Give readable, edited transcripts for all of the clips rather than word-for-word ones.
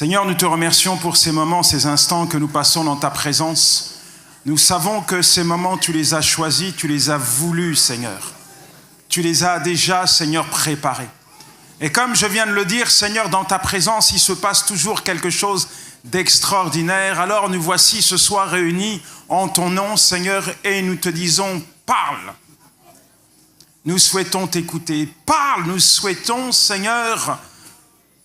Seigneur, nous te remercions pour ces moments, ces instants que nous passons dans ta présence. Nous savons que ces moments, tu les as choisis, tu les as voulus, Seigneur. Tu les as déjà, Seigneur, préparés. Et comme je viens de le dire, Seigneur, dans ta présence, il se passe toujours quelque chose d'extraordinaire. Alors nous voici ce soir réunis en ton nom, Seigneur, et nous te disons, parle. Nous souhaitons t'écouter. Parle, nous souhaitons, Seigneur,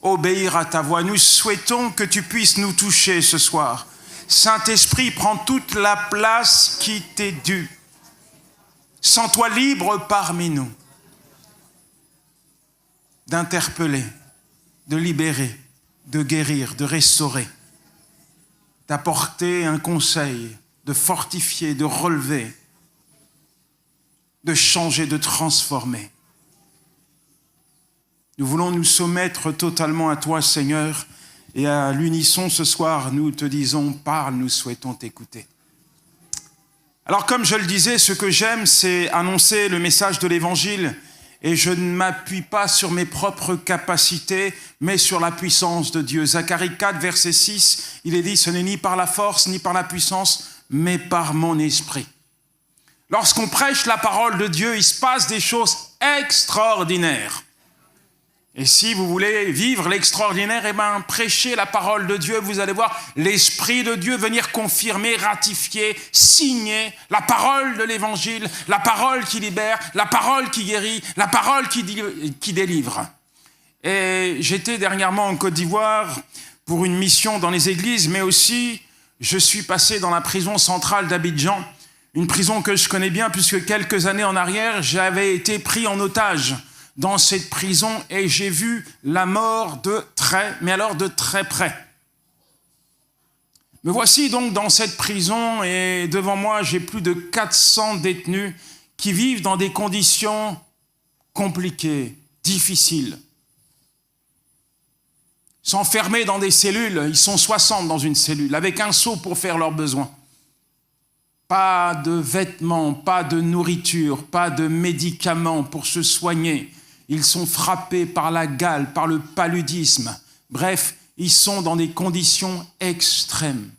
obéir à ta voix. Nous souhaitons que tu puisses nous toucher ce soir. Saint-Esprit, prends toute la place qui t'est due. Sens-toi libre parmi nous d'interpeller, de libérer, de guérir, de restaurer, d'apporter un conseil, de fortifier, de relever, de changer, de transformer. Nous voulons nous soumettre totalement à toi, Seigneur, et à l'unisson ce soir, nous te disons, parle, nous souhaitons t'écouter. Alors, comme je le disais, ce que j'aime, c'est annoncer le message de l'Évangile, et je ne m'appuie pas sur mes propres capacités, mais sur la puissance de Dieu. Zacharie 4, verset 6, il est dit, ce n'est ni par la force, ni par la puissance, mais par mon esprit. Lorsqu'on prêche la parole de Dieu, il se passe des choses extraordinaires. Et si vous voulez vivre l'extraordinaire, prêchez la parole de Dieu, vous allez voir l'Esprit de Dieu venir confirmer, ratifier, signer la parole de l'Évangile, la parole qui libère, la parole qui guérit, la parole qui délivre. Et j'étais dernièrement en Côte d'Ivoire pour une mission dans les églises, mais aussi je suis passé dans la prison centrale d'Abidjan, une prison que je connais bien puisque quelques années en arrière, j'avais été pris en otage dans cette prison et j'ai vu la mort de très près. Me voici donc dans cette prison et devant moi, j'ai plus de 400 détenus qui vivent dans des conditions compliquées, difficiles. Ils sont enfermés dans des cellules, ils sont 60 dans une cellule, avec un seau pour faire leurs besoins. Pas de vêtements, pas de nourriture, pas de médicaments pour se soigner. Ils sont frappés par la gale, par le paludisme. Bref, ils sont dans des conditions extrêmes.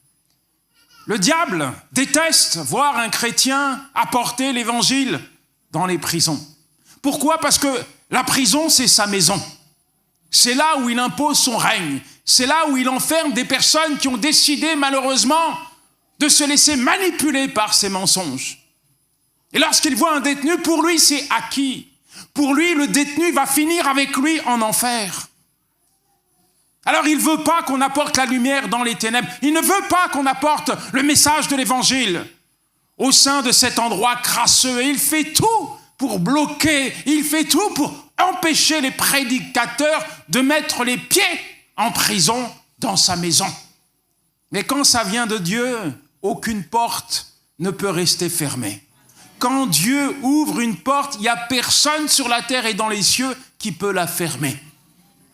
Le diable déteste voir un chrétien apporter l'évangile dans les prisons. Pourquoi ? Parce que la prison, c'est sa maison. C'est là où il impose son règne. C'est là où il enferme des personnes qui ont décidé, malheureusement, de se laisser manipuler par ses mensonges. Et lorsqu'il voit un détenu, pour lui, c'est acquis. Pour lui, le détenu va finir avec lui en enfer. Alors, il ne veut pas qu'on apporte la lumière dans les ténèbres. Il ne veut pas qu'on apporte le message de l'Évangile au sein de cet endroit crasseux. Et il fait tout pour bloquer, il fait tout pour empêcher les prédicateurs de mettre les pieds en prison dans sa maison. Mais quand ça vient de Dieu, aucune porte ne peut rester fermée. Quand Dieu ouvre une porte, il n'y a personne sur la terre et dans les cieux qui peut la fermer.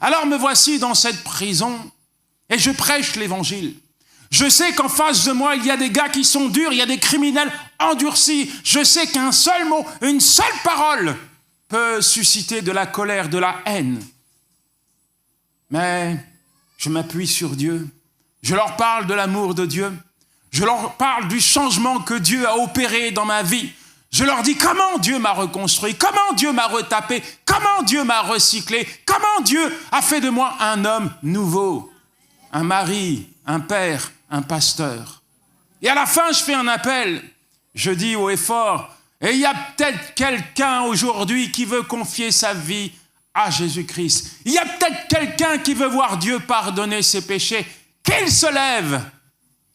Alors me voici dans cette prison et je prêche l'Évangile. Je sais qu'en face de moi, il y a des gars qui sont durs, il y a des criminels endurcis. Je sais qu'un seul mot, une seule parole peut susciter de la colère, de la haine. Mais je m'appuie sur Dieu. Je leur parle de l'amour de Dieu. Je leur parle du changement que Dieu a opéré dans ma vie. Je leur dis comment Dieu m'a reconstruit, comment Dieu m'a retapé, comment Dieu m'a recyclé, comment Dieu a fait de moi un homme nouveau, un mari, un père, un pasteur. Et à la fin, je fais un appel. Je dis haut et fort, et il y a peut-être quelqu'un aujourd'hui qui veut confier sa vie à Jésus-Christ. Il y a peut-être quelqu'un qui veut voir Dieu pardonner ses péchés. Qu'il se lève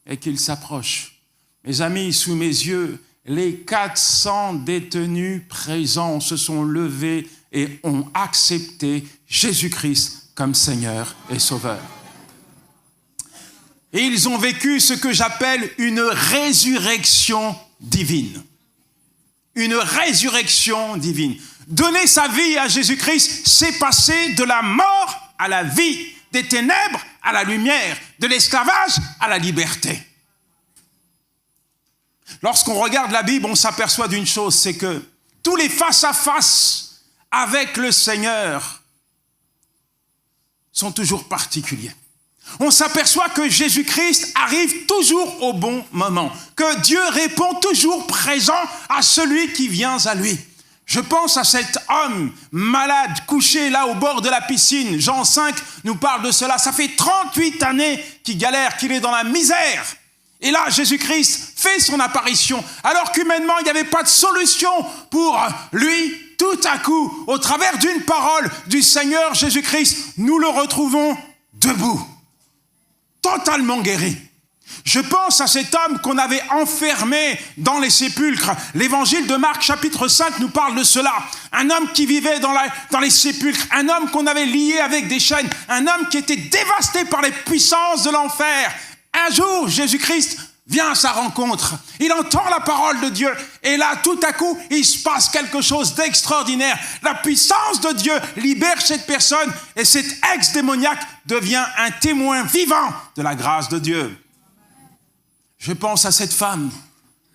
et qu'il s'approche. Mes amis, sous mes yeux, les 400 détenus présents se sont levés et ont accepté Jésus-Christ comme Seigneur et Sauveur. Et ils ont vécu ce que j'appelle une résurrection divine. Une résurrection divine. Donner sa vie à Jésus-Christ, c'est passer de la mort à la vie, des ténèbres à la lumière, de l'esclavage à la liberté. Lorsqu'on regarde la Bible, on s'aperçoit d'une chose, c'est que tous les face-à-face avec le Seigneur sont toujours particuliers. On s'aperçoit que Jésus-Christ arrive toujours au bon moment, que Dieu répond toujours présent à celui qui vient à lui. Je pense à cet homme malade, couché là au bord de la piscine. Jean 5 nous parle de cela. Ça fait 38 années qu'il galère, qu'il est dans la misère. Et là, Jésus-Christ fait son apparition. Alors qu'humainement, il n'y avait pas de solution pour lui. Tout à coup, au travers d'une parole du Seigneur Jésus-Christ, nous le retrouvons debout, totalement guéri. Je pense à cet homme qu'on avait enfermé dans les sépulcres. L'évangile de Marc, chapitre 5, nous parle de cela. Un homme qui vivait dans les sépulcres, un homme qu'on avait lié avec des chaînes, un homme qui était dévasté par les puissances de l'enfer. Un jour, Jésus-Christ vient à sa rencontre. Il entend la parole de Dieu. Et là, tout à coup, il se passe quelque chose d'extraordinaire. La puissance de Dieu libère cette personne et cet ex-démoniaque devient un témoin vivant de la grâce de Dieu. Je pense à cette femme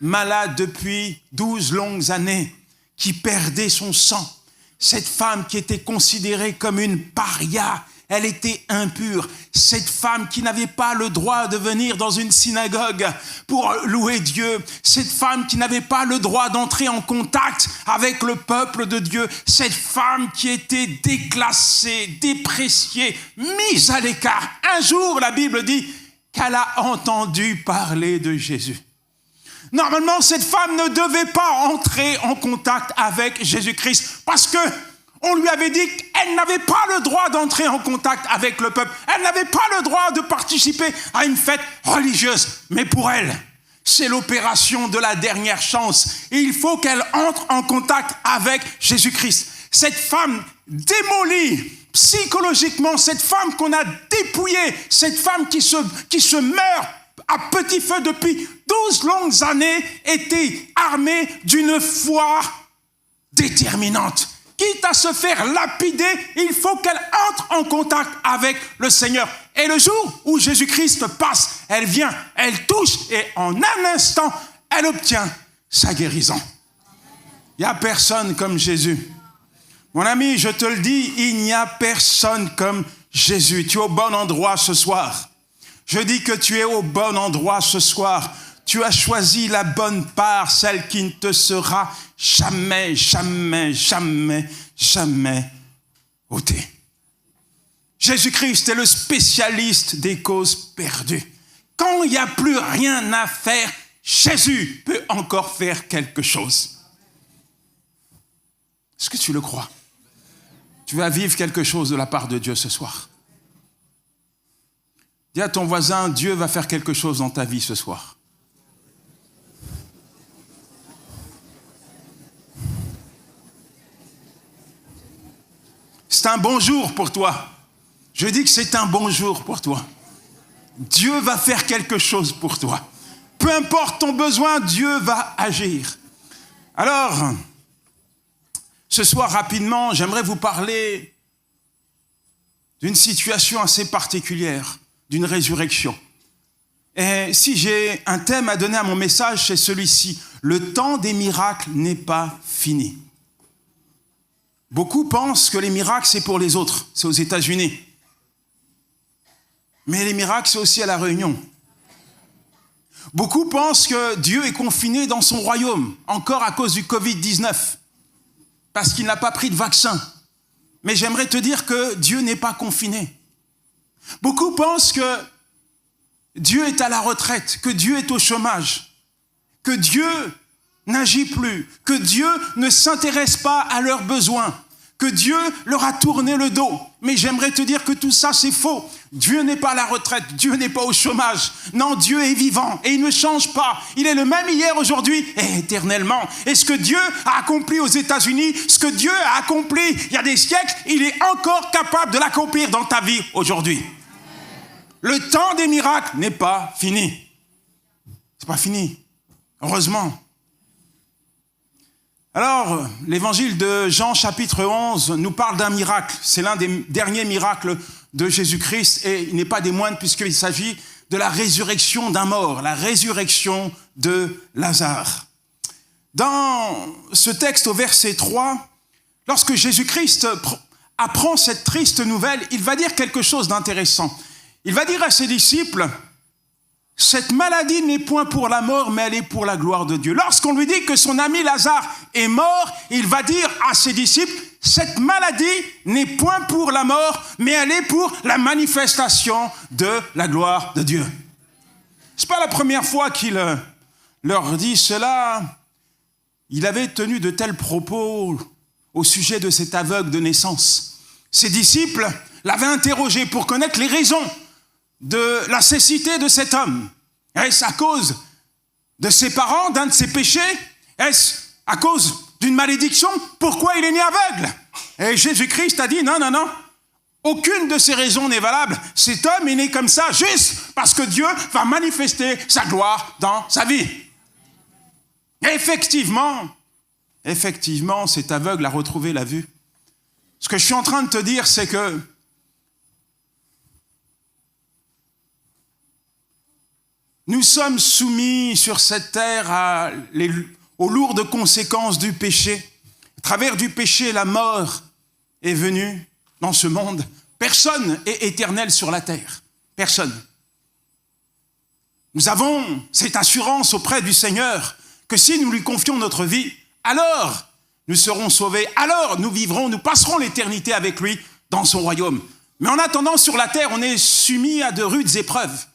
malade depuis 12 longues années qui perdait son sang. Cette femme qui était considérée comme une paria. Elle était impure. Cette femme qui n'avait pas le droit de venir dans une synagogue pour louer Dieu. Cette femme qui n'avait pas le droit d'entrer en contact avec le peuple de Dieu. Cette femme qui était déclassée, dépréciée, mise à l'écart. Un jour, la Bible dit qu'elle a entendu parler de Jésus. Normalement, cette femme ne devait pas entrer en contact avec Jésus-Christ parce que on lui avait dit qu'elle n'avait pas le droit d'entrer en contact avec le peuple. Elle n'avait pas le droit de participer à une fête religieuse. Mais pour elle, c'est l'opération de la dernière chance. Et il faut qu'elle entre en contact avec Jésus-Christ. Cette femme démolie psychologiquement, cette femme qu'on a dépouillée, cette femme qui se meurt à petit feu depuis 12 longues années, était armée d'une foi déterminante. Quitte à se faire lapider, il faut qu'elle entre en contact avec le Seigneur. Et le jour où Jésus-Christ passe, elle vient, elle touche et en un instant, elle obtient sa guérison. Il n'y a personne comme Jésus. Mon ami, je te le dis, il n'y a personne comme Jésus. Tu es au bon endroit ce soir. Je dis que tu es au bon endroit ce soir. Tu as choisi la bonne part, celle qui ne te sera jamais, jamais, jamais, jamais ôtée. Jésus-Christ est le spécialiste des causes perdues. Quand il n'y a plus rien à faire, Jésus peut encore faire quelque chose. Est-ce que tu le crois? Tu vas vivre quelque chose de la part de Dieu ce soir. Dis à ton voisin, Dieu va faire quelque chose dans ta vie ce soir. C'est un bon jour pour toi. Je dis que c'est un bon jour pour toi. Dieu va faire quelque chose pour toi. Peu importe ton besoin, Dieu va agir. Alors, ce soir, rapidement, j'aimerais vous parler d'une situation assez particulière, d'une résurrection. Et si j'ai un thème à donner à mon message, c'est celui-ci. Le temps des miracles n'est pas fini. Beaucoup pensent que les miracles, c'est pour les autres, c'est aux États-Unis. Mais les miracles, c'est aussi à La Réunion. Beaucoup pensent que Dieu est confiné dans son royaume, encore à cause du Covid-19, parce qu'il n'a pas pris de vaccin. Mais j'aimerais te dire que Dieu n'est pas confiné. Beaucoup pensent que Dieu est à la retraite, que Dieu est au chômage, que Dieu n'agit plus, que Dieu ne s'intéresse pas à leurs besoins, que Dieu leur a tourné le dos. Mais j'aimerais te dire que tout ça, c'est faux. Dieu n'est pas à la retraite, Dieu n'est pas au chômage. Non, Dieu est vivant et il ne change pas. Il est le même hier, aujourd'hui et éternellement. Et ce que Dieu a accompli aux États-Unis, ce que Dieu a accompli il y a des siècles, il est encore capable de l'accomplir dans ta vie aujourd'hui. Le temps des miracles n'est pas fini. C'est pas fini. Heureusement. Alors, l'évangile de Jean, chapitre 11, nous parle d'un miracle. C'est l'un des derniers miracles de Jésus-Christ et il n'est pas des moindres puisqu'il s'agit de la résurrection d'un mort, la résurrection de Lazare. Dans ce texte, au verset 3, lorsque Jésus-Christ apprend cette triste nouvelle, il va dire quelque chose d'intéressant. Il va dire à ses disciples, cette maladie n'est point pour la mort, mais elle est pour la gloire de Dieu. Lorsqu'on lui dit que son ami Lazare est mort, il va dire à ses disciples, cette maladie n'est point pour la mort, mais elle est pour la manifestation de la gloire de Dieu. C'est pas la première fois qu'il leur dit cela. Il avait tenu de tels propos au sujet de cet aveugle de naissance. Ses disciples l'avaient interrogé pour connaître les raisons de la cécité de cet homme. Est-ce à cause de ses parents, d'un de ses péchés? Est-ce à cause d'une malédiction? Pourquoi il est né aveugle? Et Jésus-Christ a dit non. Aucune de ces raisons n'est valable. Cet homme est né comme ça juste parce que Dieu va manifester sa gloire dans sa vie. Et effectivement, cet aveugle a retrouvé la vue. Ce que je suis en train de te dire, c'est que nous sommes soumis sur cette terre aux lourdes conséquences du péché. À travers du péché, la mort est venue dans ce monde. Personne est éternel sur la terre. Personne. Nous avons cette assurance auprès du Seigneur que si nous lui confions notre vie, alors nous serons sauvés, alors nous vivrons, nous passerons l'éternité avec lui dans son royaume. Mais en attendant, sur la terre, on est soumis à de rudes épreuves.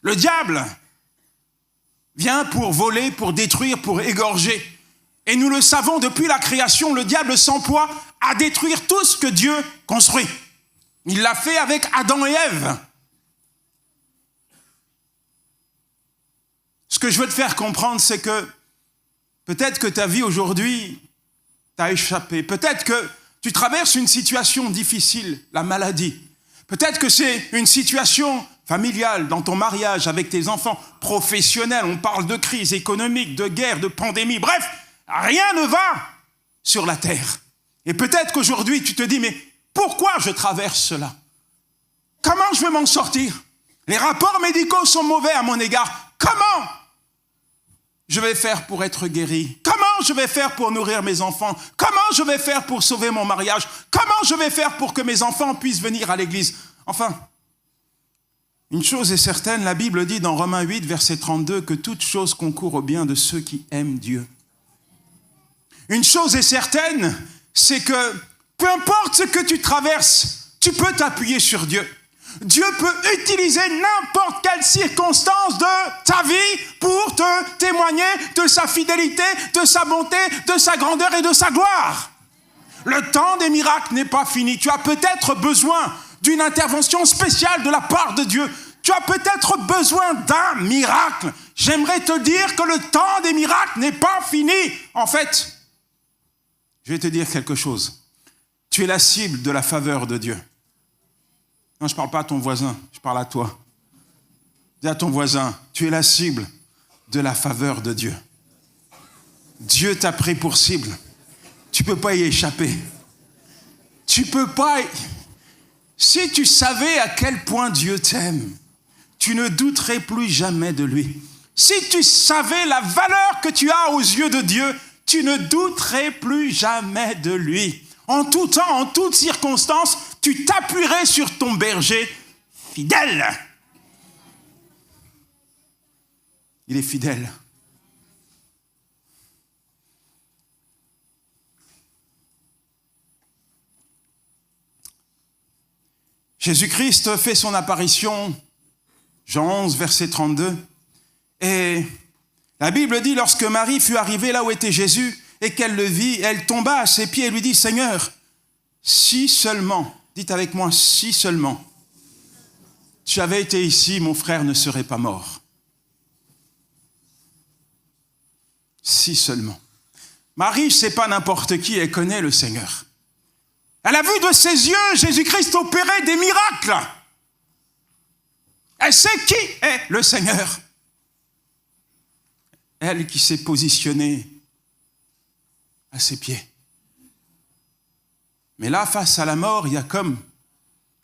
Le diable vient pour voler, pour détruire, pour égorger. Et nous le savons, depuis la création, le diable s'emploie à détruire tout ce que Dieu construit. Il l'a fait avec Adam et Ève. Ce que je veux te faire comprendre, c'est que peut-être que ta vie aujourd'hui t'a échappé. Peut-être que tu traverses une situation difficile, la maladie. Peut-être que c'est une situation familiale, dans ton mariage, avec tes enfants, professionnels. On parle de crise économique, de guerre, de pandémie. Bref, rien ne va sur la terre. Et peut-être qu'aujourd'hui, tu te dis, mais pourquoi je traverse cela? Comment je vais m'en sortir? Les rapports médicaux sont mauvais à mon égard. Comment je vais faire pour être guéri? Comment je vais faire pour nourrir mes enfants? Comment je vais faire pour sauver mon mariage? Comment je vais faire pour que mes enfants puissent venir à l'église? Enfin, une chose est certaine, la Bible dit dans Romains 8, verset 32, que toute chose concourt au bien de ceux qui aiment Dieu. Une chose est certaine, c'est que peu importe ce que tu traverses, tu peux t'appuyer sur Dieu. Dieu peut utiliser n'importe quelle circonstance de ta vie pour te témoigner de sa fidélité, de sa bonté, de sa grandeur et de sa gloire. Le temps des miracles n'est pas fini. Tu as peut-être besoin d'une intervention spéciale de la part de Dieu. Tu as peut-être besoin d'un miracle. J'aimerais te dire que le temps des miracles n'est pas fini. En fait, je vais te dire quelque chose. Tu es la cible de la faveur de Dieu. Non, je ne parle pas à ton voisin, je parle à toi. Dis à ton voisin, tu es la cible de la faveur de Dieu. Dieu t'a pris pour cible. Tu ne peux pas y échapper. Tu ne peux pas... Si tu savais à quel point Dieu t'aime, tu ne douterais plus jamais de lui. Si tu savais la valeur que tu as aux yeux de Dieu, tu ne douterais plus jamais de lui. En tout temps, en toutes circonstances, tu t'appuierais sur ton berger fidèle. Il est fidèle. Jésus-Christ fait son apparition, Jean 11, verset 32, et la Bible dit, lorsque Marie fut arrivée là où était Jésus, et qu'elle le vit, elle tomba à ses pieds et lui dit, Seigneur, si seulement, dites avec moi, si seulement, tu avais été ici, mon frère ne serait pas mort. Si seulement. Marie, c'est pas n'importe qui, elle connaît le Seigneur. Elle a vu de ses yeux Jésus-Christ opérer des miracles. Elle sait qui est le Seigneur. Elle qui s'est positionnée à ses pieds. Mais là, face à la mort, il y a comme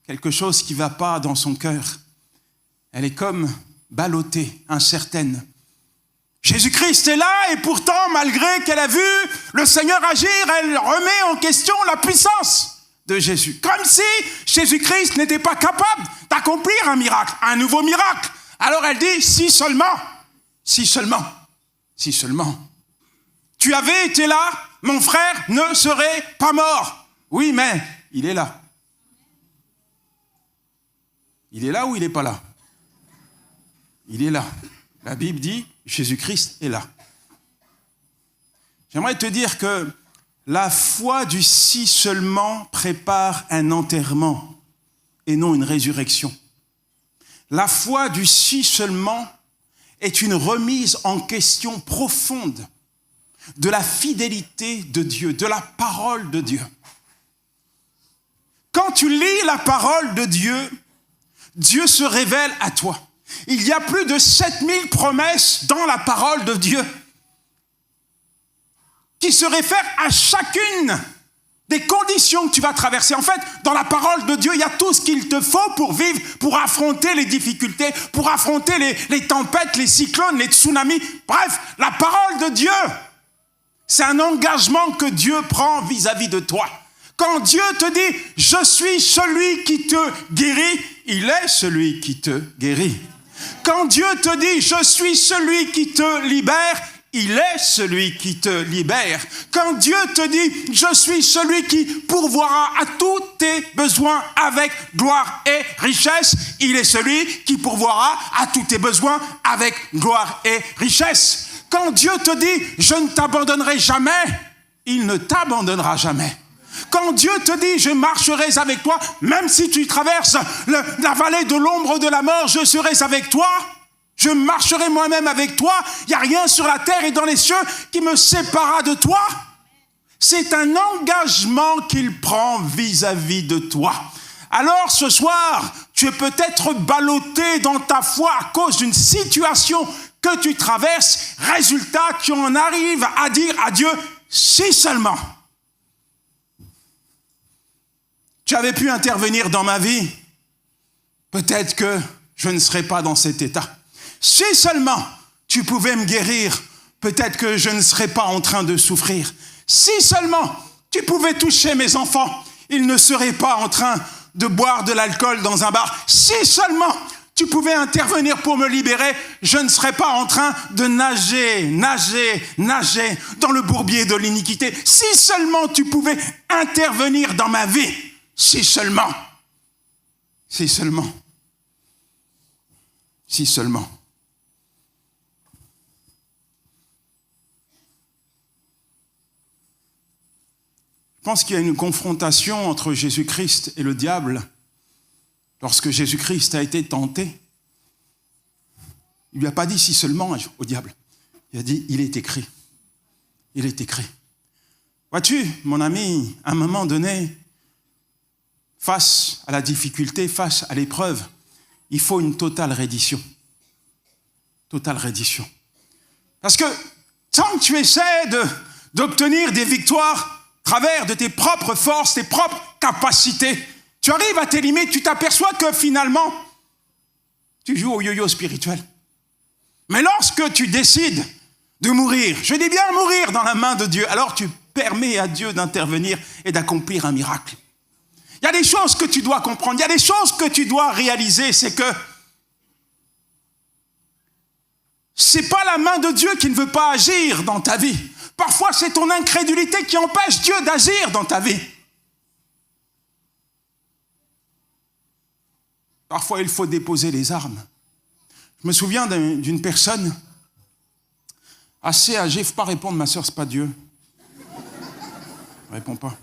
quelque chose qui ne va pas dans son cœur. Elle est comme ballottée, incertaine. Jésus-Christ est là et pourtant, malgré qu'elle a vu le Seigneur agir, elle remet en question la puissance de Jésus. Comme si Jésus-Christ n'était pas capable d'accomplir un miracle, un nouveau miracle. Alors elle dit, si seulement, si seulement, si seulement. Tu avais été là, mon frère ne serait pas mort. Oui, mais il est là. Il est là ou il n'est pas là? Il est là. La Bible dit, Jésus-Christ est là. J'aimerais te dire que la foi du si seulement prépare un enterrement et non une résurrection. La foi du si seulement est une remise en question profonde de la fidélité de Dieu, de la parole de Dieu. Quand tu lis la parole de Dieu, Dieu se révèle à toi. Il y a plus de 7000 promesses dans la parole de Dieu qui se réfèrent à chacune des conditions que tu vas traverser. En fait, dans la parole de Dieu, il y a tout ce qu'il te faut pour vivre, pour affronter les difficultés, pour affronter les tempêtes, les cyclones, les tsunamis. Bref, la parole de Dieu, c'est un engagement que Dieu prend vis-à-vis de toi. Quand Dieu te dit « Je suis celui qui te guérit », il est celui qui te guérit. Quand Dieu te dit « Je suis celui qui te libère », il est celui qui te libère. Quand Dieu te dit « Je suis celui qui pourvoira à tous tes besoins avec gloire et richesse », il est celui qui pourvoira à tous tes besoins avec gloire et richesse. Quand Dieu te dit « Je ne t'abandonnerai jamais », il ne t'abandonnera jamais. Quand Dieu te dit « Je marcherai avec toi », même si tu traverses la vallée de l'ombre de la mort, je serai avec toi. Je marcherai moi-même avec toi. Il n'y a rien sur la terre et dans les cieux qui me séparera de toi. C'est un engagement qu'il prend vis-à-vis de toi. Alors ce soir, tu es peut-être ballotté dans ta foi à cause d'une situation que tu traverses. Résultat, tu en arrives à dire à Dieu, si seulement tu avais pu intervenir dans ma vie, peut-être que je ne serais pas dans cet état. Si seulement tu pouvais me guérir, peut-être que je ne serais pas en train de souffrir. Si seulement tu pouvais toucher mes enfants, ils ne seraient pas en train de boire de l'alcool dans un bar. Si seulement tu pouvais intervenir pour me libérer, je ne serais pas en train de nager dans le bourbier de l'iniquité. Si seulement tu pouvais intervenir dans ma vie, si seulement, si seulement, si seulement. Je pense qu'il y a une confrontation entre Jésus-Christ et le diable. Lorsque Jésus-Christ a été tenté, il ne lui a pas dit si seulement au diable. Il a dit, il est écrit. Il est écrit. Vois-tu, mon ami, à un moment donné, face à la difficulté, face à l'épreuve, il faut une totale reddition. Totale reddition. Parce que tant que tu essaies d'obtenir des victoires à travers de tes propres forces, tes propres capacités, tu arrives à tes limites, tu t'aperçois que finalement, tu joues au yo-yo spirituel. Mais lorsque tu décides de mourir, je dis bien mourir dans la main de Dieu, alors tu permets à Dieu d'intervenir et d'accomplir un miracle. Il y a des choses que tu dois comprendre, il y a des choses que tu dois réaliser, c'est que c'est pas la main de Dieu qui ne veut pas agir dans ta vie. Parfois, c'est ton incrédulité qui empêche Dieu d'agir dans ta vie. Parfois, il faut déposer les armes. Je me souviens d'une personne assez âgée. Il ne faut pas répondre, ma soeur, ce n'est pas Dieu. Ne réponds pas.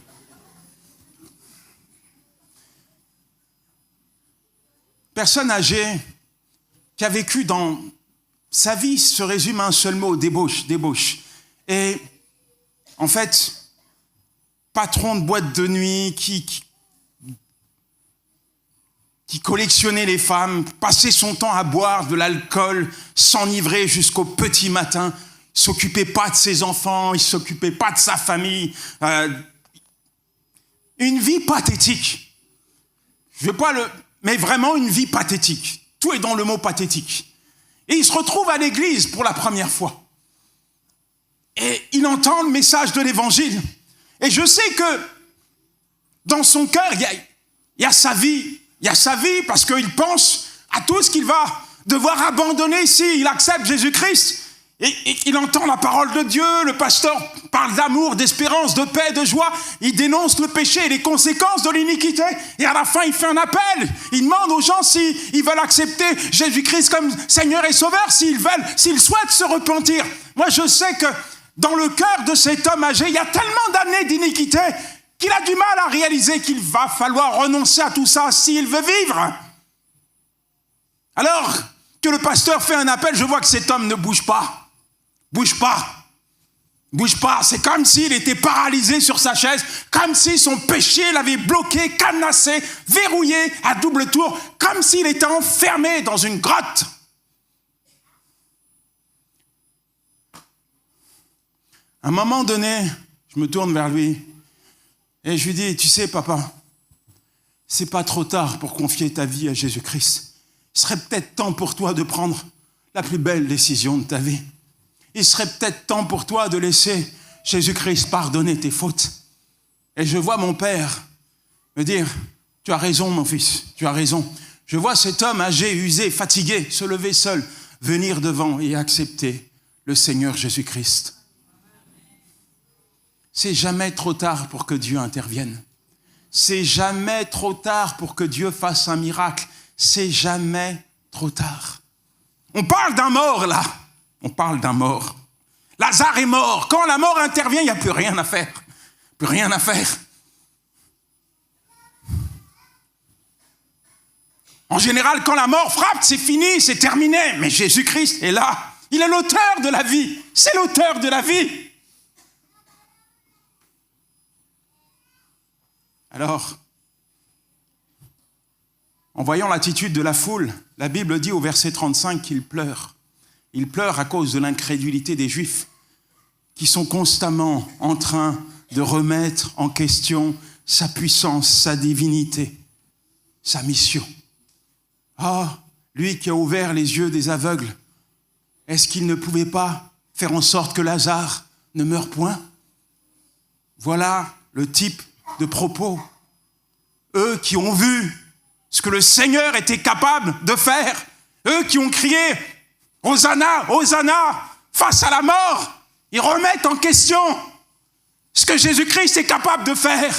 Personne âgée qui a vécu dans sa vie se résume à un seul mot, débauche, débauche. Et en fait, patron de boîte de nuit qui collectionnait les femmes, passait son temps à boire de l'alcool, s'enivrer jusqu'au petit matin, il s'occupait pas de ses enfants, il s'occupait pas de sa famille. Une vie pathétique. Je veux pas mais vraiment une vie pathétique. Tout est dans le mot pathétique. Et il se retrouve à l'église pour la première fois. Et il entend le message de l'évangile. Et je sais que Dans son cœur, il y a sa vie. Il y a sa vie parce qu'il pense à tout ce qu'il va devoir abandonner s'il accepte Jésus-Christ. Et il entend la parole de Dieu, le pasteur parle d'amour, d'espérance, de paix, de joie. Il dénonce le péché et les conséquences de l'iniquité. Et à la fin, il fait un appel. Il demande aux gens s'ils veulent accepter Jésus-Christ comme Seigneur et Sauveur, s'ils souhaitent se repentir. Moi, je sais que dans le cœur de cet homme âgé, il y a tellement d'années d'iniquité qu'il a du mal à réaliser qu'il va falloir renoncer à tout ça s'il veut vivre. Alors que le pasteur fait un appel, je vois que cet homme ne bouge pas. Bouge pas. Bouge pas. C'est comme s'il était paralysé sur sa chaise, comme si son péché l'avait bloqué, cadenassé, verrouillé à double tour, comme s'il était enfermé dans une grotte. À un moment donné, je me tourne vers lui et je lui dis, tu sais papa, c'est pas trop tard pour confier ta vie à Jésus-Christ. Il serait peut-être temps pour toi de prendre la plus belle décision de ta vie. Il serait peut-être temps pour toi de laisser Jésus-Christ pardonner tes fautes. Et je vois mon père me dire, tu as raison mon fils, tu as raison. Je vois cet homme âgé, usé, fatigué, se lever seul, venir devant et accepter le Seigneur Jésus-Christ. C'est jamais trop tard pour que Dieu intervienne. C'est jamais trop tard pour que Dieu fasse un miracle. C'est jamais trop tard. On parle d'un mort là. On parle d'un mort. Lazare est mort. Quand la mort intervient, il n'y a plus rien à faire. Plus rien à faire. En général, quand la mort frappe, c'est fini, c'est terminé. Mais Jésus-Christ est là. Il est l'auteur de la vie. C'est l'auteur de la vie. Alors, en voyant l'attitude de la foule, la Bible dit au verset 35 qu'il pleure. Il pleure à cause de l'incrédulité des Juifs qui sont constamment en train de remettre en question sa puissance, sa divinité, sa mission. Ah, lui qui a ouvert les yeux des aveugles, est-ce qu'il ne pouvait pas faire en sorte que Lazare ne meure point? Voilà le type de propos. Eux qui ont vu ce que le Seigneur était capable de faire, eux qui ont crié « Hosanna, Hosanna » face à la mort, ils remettent en question ce que Jésus-Christ est capable de faire.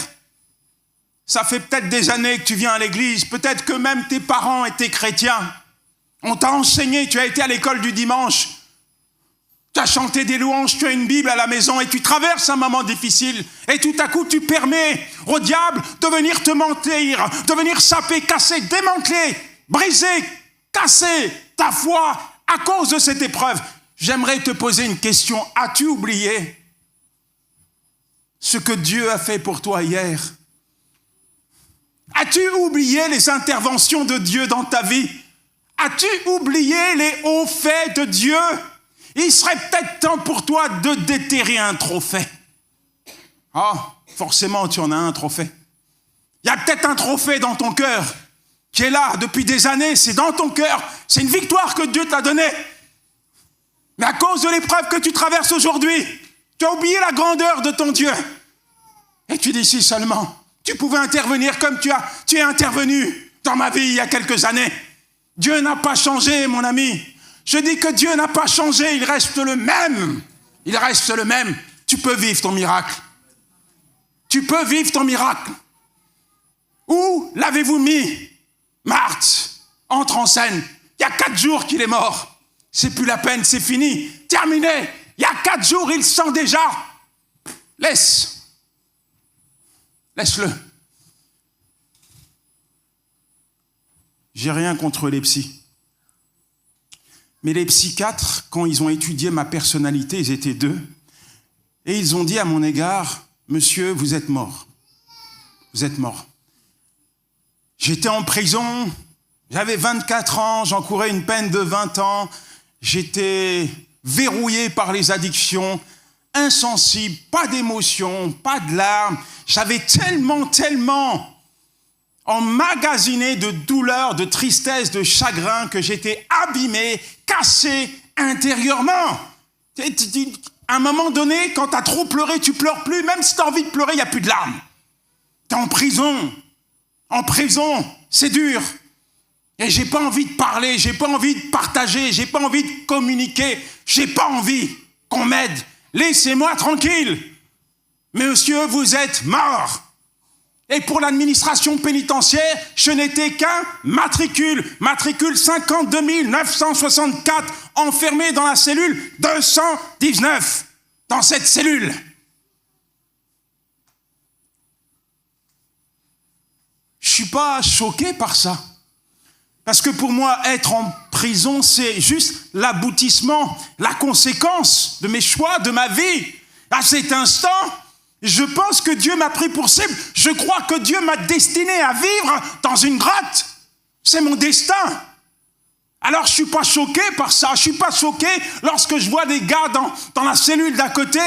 Ça fait peut-être des années que tu viens à l'église, peut-être que même tes parents étaient chrétiens. On t'a enseigné, tu as été à l'école du dimanche, tu as chanté des louanges, tu as une Bible à la maison et tu traverses un moment difficile. Et tout à coup, tu permets au diable de venir te mentir, de venir saper, casser, démanteler, briser, casser ta foi à cause de cette épreuve. J'aimerais te poser une question. As-tu oublié ce que Dieu a fait pour toi hier? As-tu oublié les interventions de Dieu dans ta vie? As-tu oublié les hauts faits de Dieu? Il serait peut-être temps pour toi de déterrer un trophée. Ah, forcément, tu en as un trophée. Il y a peut-être un trophée dans ton cœur qui est là depuis des années. C'est dans ton cœur. C'est une victoire que Dieu t'a donnée. Mais à cause de l'épreuve que tu traverses aujourd'hui, tu as oublié la grandeur de ton Dieu. Et tu dis si seulement tu pouvais intervenir comme tu es intervenu dans ma vie il y a quelques années. Dieu n'a pas changé, mon ami. Je dis que Dieu n'a pas changé, il reste le même. Il reste le même. Tu peux vivre ton miracle. Tu peux vivre ton miracle. Où l'avez-vous mis? Marthe entre en scène. Il y a 4 jours qu'il est mort. C'est plus la peine, c'est fini. Terminé. Il y a 4 jours, il sent déjà. Laisse-le. J'ai rien contre les psys. Mais les psychiatres, quand ils ont étudié ma personnalité, ils étaient 2, et ils ont dit à mon égard, « Monsieur, vous êtes mort. Vous êtes mort. » J'étais en prison, j'avais 24 ans, j'encourais une peine de 20 ans, j'étais verrouillé par les addictions, insensible, pas d'émotion, pas de larmes. J'avais tellement emmagasiné de douleur, de tristesse, de chagrin que j'étais abîmé, cassé intérieurement. À un moment donné, quand tu as trop pleuré, tu pleures plus. Même si tu as envie de pleurer, il n'y a plus de larmes. T'es en prison. En prison, c'est dur. Et j'ai pas envie de parler, j'ai pas envie de partager, j'ai pas envie de communiquer, j'ai pas envie qu'on m'aide. Laissez-moi tranquille. Mais monsieur, vous êtes mort. Et pour l'administration pénitentiaire, je n'étais qu'un matricule 52 964, enfermé dans la cellule 219, dans cette cellule. Je ne suis pas choqué par ça. Parce que pour moi, être en prison, c'est juste l'aboutissement, la conséquence de mes choix, de ma vie. À cet instant, je pense que Dieu m'a pris pour cible. Je crois que Dieu m'a destiné à vivre dans une grotte. C'est mon destin. Alors je ne suis pas choqué par ça. Je ne suis pas choqué lorsque je vois des gars dans la cellule d'à côté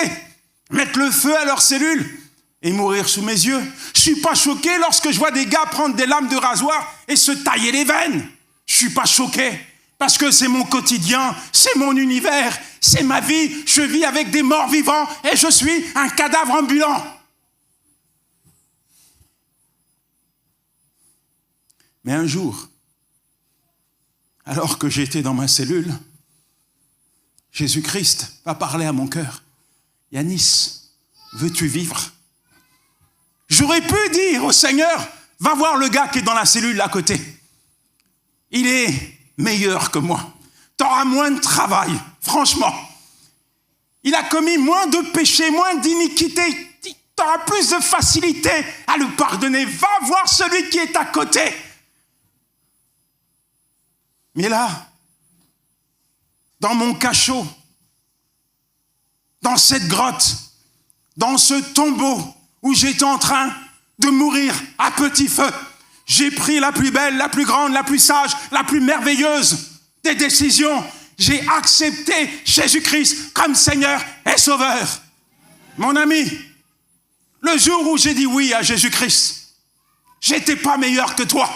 mettre le feu à leur cellule et mourir sous mes yeux. Je ne suis pas choqué lorsque je vois des gars prendre des lames de rasoir et se tailler les veines. Je ne suis pas choqué parce que c'est mon quotidien, c'est mon univers, c'est ma vie. Je vis avec des morts vivants et je suis un cadavre ambulant. Mais un jour, alors que j'étais dans ma cellule, Jésus-Christ va parler à mon cœur. « Yanis, veux-tu vivre ?» J'aurais pu dire au Seigneur, va voir le gars qui est dans la cellule à côté. Il est meilleur que moi. Tu auras moins de travail, franchement. Il a commis moins de péchés, moins d'iniquités. Tu auras plus de facilité à le pardonner. Va voir celui qui est à côté. Mais là, dans mon cachot, dans cette grotte, dans ce tombeau, où j'étais en train de mourir à petit feu, j'ai pris la plus belle, la plus grande, la plus sage, la plus merveilleuse des décisions. J'ai accepté Jésus-Christ comme Seigneur et Sauveur. Mon ami, le jour où j'ai dit oui à Jésus-Christ, j'étais pas meilleur que toi.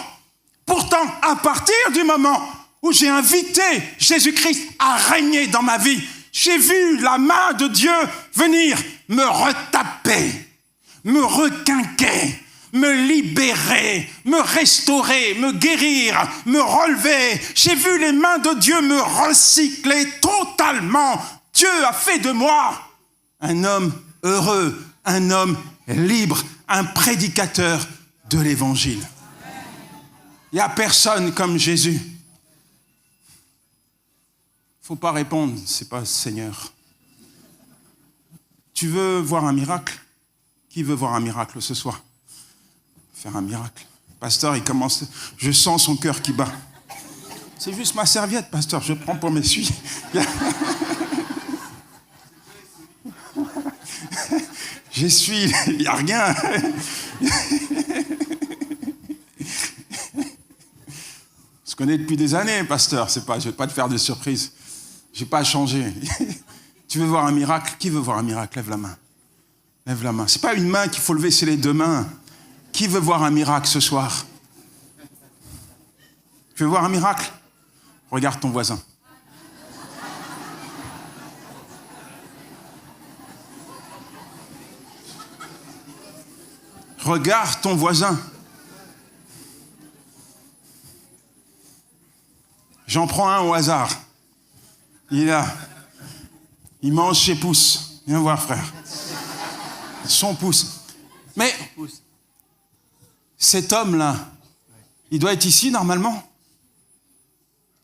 Pourtant, à partir du moment où j'ai invité Jésus-Christ à régner dans ma vie, j'ai vu la main de Dieu venir me retaper, me requinquer, me libérer, me restaurer, me guérir, me relever. J'ai vu les mains de Dieu me recycler totalement. Dieu a fait de moi un homme heureux, un homme libre, un prédicateur de l'Évangile. Il n'y a personne comme Jésus. Il ne faut pas répondre, c'est pas Seigneur. Tu veux voir un miracle ? Qui veut voir un miracle ce soir ? Faire un miracle. Pasteur, il commence. Je sens son cœur qui bat. C'est juste ma serviette, pasteur. Je prends pour m'essuyer. J'essuie. Il n'y a rien. On se connaît depuis des années, pasteur. Je ne vais pas te faire de surprise. Je n'ai pas changé. Tu veux voir un miracle ? Qui veut voir un miracle ? Lève la main. Lève la main. Ce n'est pas une main qu'il faut lever, c'est les deux mains. Qui veut voir un miracle ce soir ? Tu veux voir un miracle ? Regarde ton voisin. Regarde ton voisin. J'en prends un au hasard. Il est là. Il mange ses pouces. Viens voir, frère. Son pouce. Mais cet homme-là, il doit être ici normalement.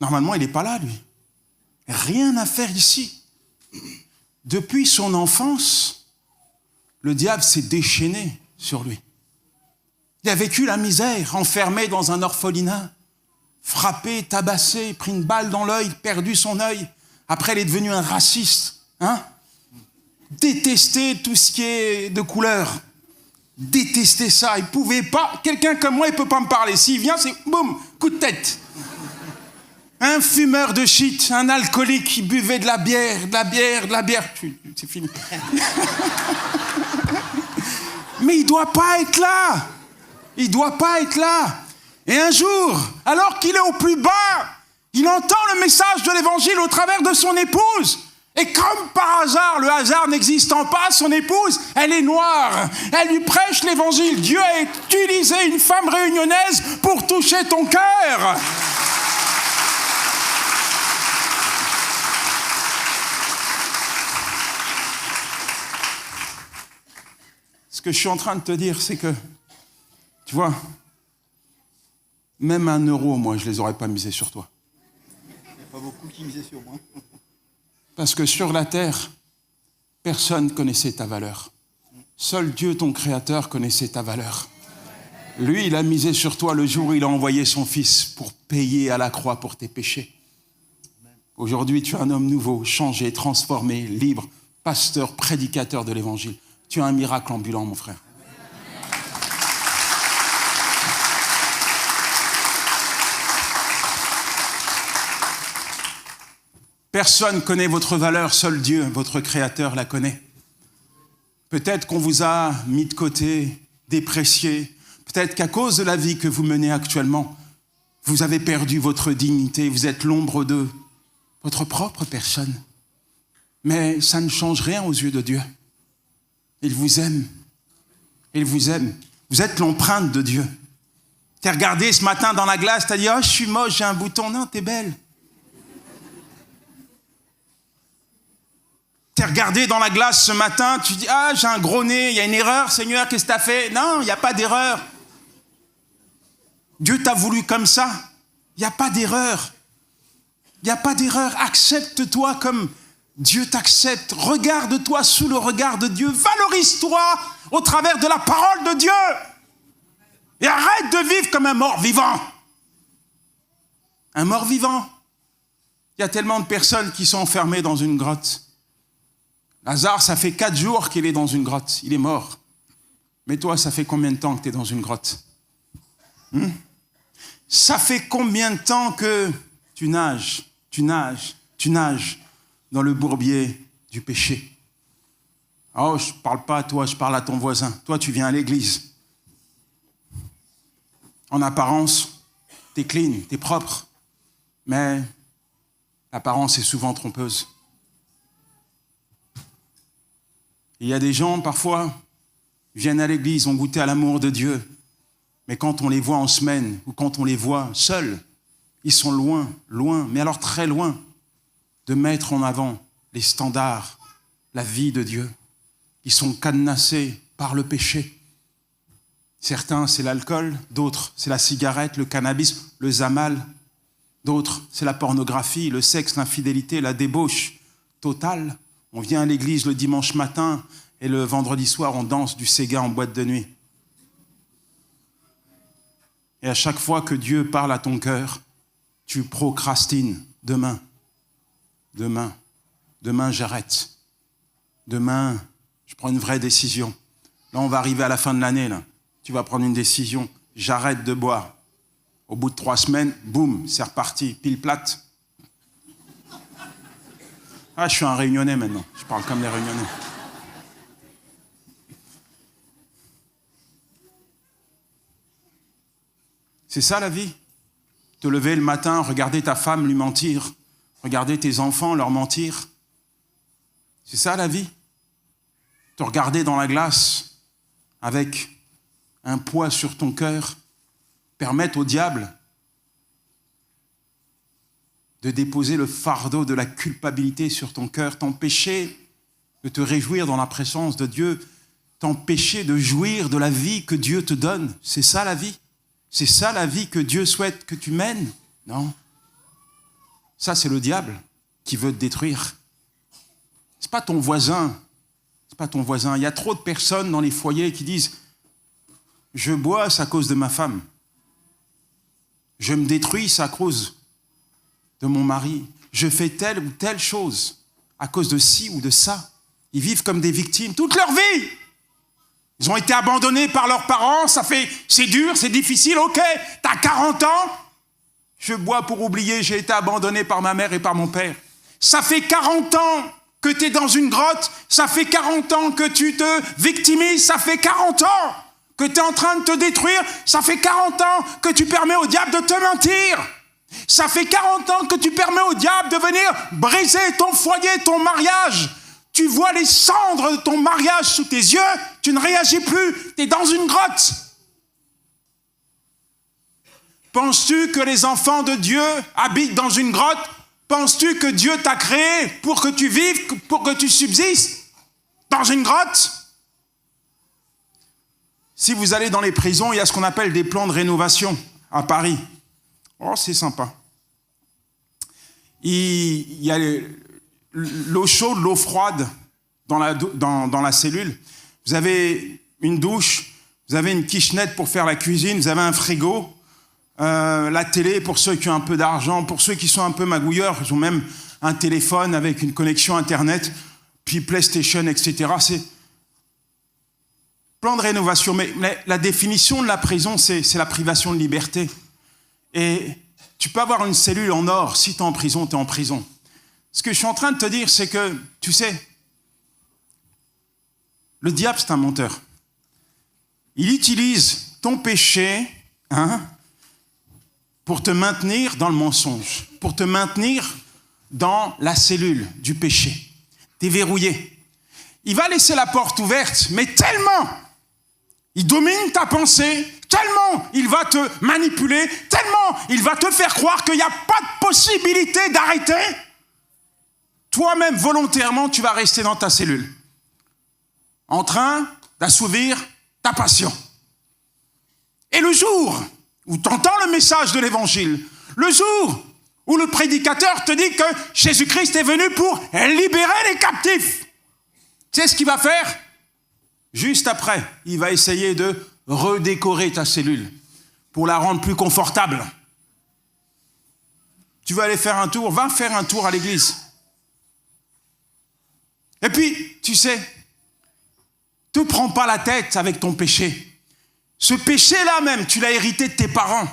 Normalement, il n'est pas là, lui. Rien à faire ici. Depuis son enfance, le diable s'est déchaîné sur lui. Il a vécu la misère, enfermé dans un orphelinat, frappé, tabassé, pris une balle dans l'œil, perdu son œil. Après, il est devenu un raciste. Détester tout ce qui est de couleur. Détester ça. Il ne pouvait pas. Quelqu'un comme moi, il ne peut pas me parler. S'il vient, c'est boum, coup de tête. Un fumeur de shit, un alcoolique qui buvait de la bière. C'est fini. Mais il ne doit pas être là. Il ne doit pas être là. Et un jour, alors qu'il est au plus bas, il entend le message de l'Évangile au travers de son épouse. Et comme par hasard, le hasard n'existant pas, son épouse, elle est noire. Elle lui prêche l'évangile. Dieu a utilisé une femme réunionnaise pour toucher ton cœur. Ce que je suis en train de te dire, c'est que, tu vois, même 1 euro, moi, je ne les aurais pas misés sur toi. Il n'y a pas beaucoup qui misaient sur moi. Parce que sur la terre, personne ne connaissait ta valeur. Seul Dieu, ton Créateur, connaissait ta valeur. Lui, il a misé sur toi le jour où il a envoyé son Fils pour payer à la croix pour tes péchés. Aujourd'hui, tu es un homme nouveau, changé, transformé, libre, pasteur, prédicateur de l'Évangile. Tu es un miracle ambulant, mon frère. Personne ne connaît votre valeur, seul Dieu, votre Créateur, la connaît. Peut-être qu'on vous a mis de côté, déprécié. Peut-être qu'à cause de la vie que vous menez actuellement, vous avez perdu votre dignité, vous êtes l'ombre de votre propre personne. Mais ça ne change rien aux yeux de Dieu. Il vous aime. Il vous aime. Vous êtes l'empreinte de Dieu. T'es regardé ce matin dans la glace, t'as dit « Oh, je suis moche, j'ai un bouton. » Non, t'es belle. T'es regardé dans la glace ce matin, tu dis « Ah, j'ai un gros nez, il y a une erreur, Seigneur, qu'est-ce que t'as fait ?» Non, il n'y a pas d'erreur. Dieu t'a voulu comme ça. Il n'y a pas d'erreur. Il n'y a pas d'erreur. Accepte-toi comme Dieu t'accepte. Regarde-toi sous le regard de Dieu. Valorise-toi au travers de la parole de Dieu. Et arrête de vivre comme un mort-vivant. Un mort-vivant. Il y a tellement de personnes qui sont enfermées dans une grotte. Lazare, ça fait 4 jours qu'il est dans une grotte. Il est mort. Mais toi, ça fait combien de temps que tu es dans une grotte? Ça fait combien de temps que tu nages dans le bourbier du péché? Oh, je ne parle pas à toi, je parle à ton voisin. Toi, tu viens à l'église. En apparence, tu es clean, tu es propre. Mais l'apparence est souvent trompeuse. Il y a des gens, parfois, viennent à l'église, ont goûté à l'amour de Dieu, mais quand on les voit en semaine, ou quand on les voit seuls, ils sont loin, mais alors très loin, de mettre en avant les standards, la vie de Dieu. Ils sont cadenassés par le péché. Certains, c'est l'alcool, d'autres, c'est la cigarette, le cannabis, le zamal, d'autres, c'est la pornographie, le sexe, l'infidélité, la débauche totale. On vient à l'église le dimanche matin et le vendredi soir, on danse du Sega en boîte de nuit. Et à chaque fois que Dieu parle à ton cœur, tu procrastines. Demain, j'arrête. Demain, je prends une vraie décision. Là, on va arriver à la fin de l'année. Là. Tu vas prendre une décision. J'arrête de boire. Au bout de 3 semaines, boum, c'est reparti, pile plate. Ah, je suis un Réunionnais maintenant. Je parle comme les Réunionnais. C'est ça la vie. Te lever le matin, regarder ta femme lui mentir, regarder tes enfants leur mentir. C'est ça la vie. Te regarder dans la glace avec un poids sur ton cœur, permettre au diable de déposer le fardeau de la culpabilité sur ton cœur, t'empêcher de te réjouir dans la présence de Dieu, t'empêcher de jouir de la vie que Dieu te donne. C'est ça la vie. C'est ça la vie que Dieu souhaite que tu mènes. Non. Ça, c'est le diable qui veut te détruire. C'est pas ton voisin. C'est pas ton voisin. Il y a trop de personnes dans les foyers qui disent « Je bois, c'est à cause de ma femme. Je me détruis, c'est à cause de mon mari. Je fais telle ou telle chose à cause de ci ou de ça. » Ils vivent comme des victimes toute leur vie. Ils ont été abandonnés par leurs parents, c'est dur, c'est difficile, ok, t'as 40 ans, je bois pour oublier, j'ai été abandonné par ma mère et par mon père. Ça fait 40 ans que tu es dans une grotte, ça fait 40 ans que tu te victimises, ça fait 40 ans que tu es en train de te détruire, ça fait 40 ans que tu permets au diable de te mentir. Ça fait 40 ans que tu permets au diable de venir briser ton foyer, ton mariage. Tu vois les cendres de ton mariage sous tes yeux, tu ne réagis plus, tu es dans une grotte. Penses-tu que les enfants de Dieu habitent dans une grotte? Penses-tu que Dieu t'a créé pour que tu vives, pour que tu subsistes dans une grotte? Si vous allez dans les prisons, il y a ce qu'on appelle des plans de rénovation à Paris. Oh, c'est sympa. Il y a l'eau chaude, l'eau froide dans la cellule. Vous avez une douche, vous avez une kitchenette pour faire la cuisine, vous avez un frigo, la télé pour ceux qui ont un peu d'argent, pour ceux qui sont un peu magouilleurs, ils ont même un téléphone avec une connexion Internet, puis PlayStation, etc. C'est plan de rénovation. Mais la définition de la prison, c'est la privation de liberté. Et tu peux avoir une cellule en or, si tu es en prison, tu es en prison. Ce que je suis en train de te dire, c'est que, tu sais, le diable, c'est un menteur. Il utilise ton péché pour te maintenir dans le mensonge, pour te maintenir dans la cellule du péché. Tu es verrouillé. Il va laisser la porte ouverte, mais tellement il domine ta pensée, tellement il va te manipuler, tellement il va te faire croire qu'il n'y a pas de possibilité d'arrêter. Toi-même, volontairement, tu vas rester dans ta cellule, en train d'assouvir ta passion. Et le jour où tu entends le message de l'Évangile, le jour où le prédicateur te dit que Jésus-Christ est venu pour libérer les captifs, tu sais ce qu'il va faire? Juste après, il va essayer de redécorer ta cellule pour la rendre plus confortable. Tu vas aller faire un tour, va faire un tour à l'église. Et puis, tu sais, te prends pas la tête avec ton péché. Ce péché-là même, tu l'as hérité de tes parents,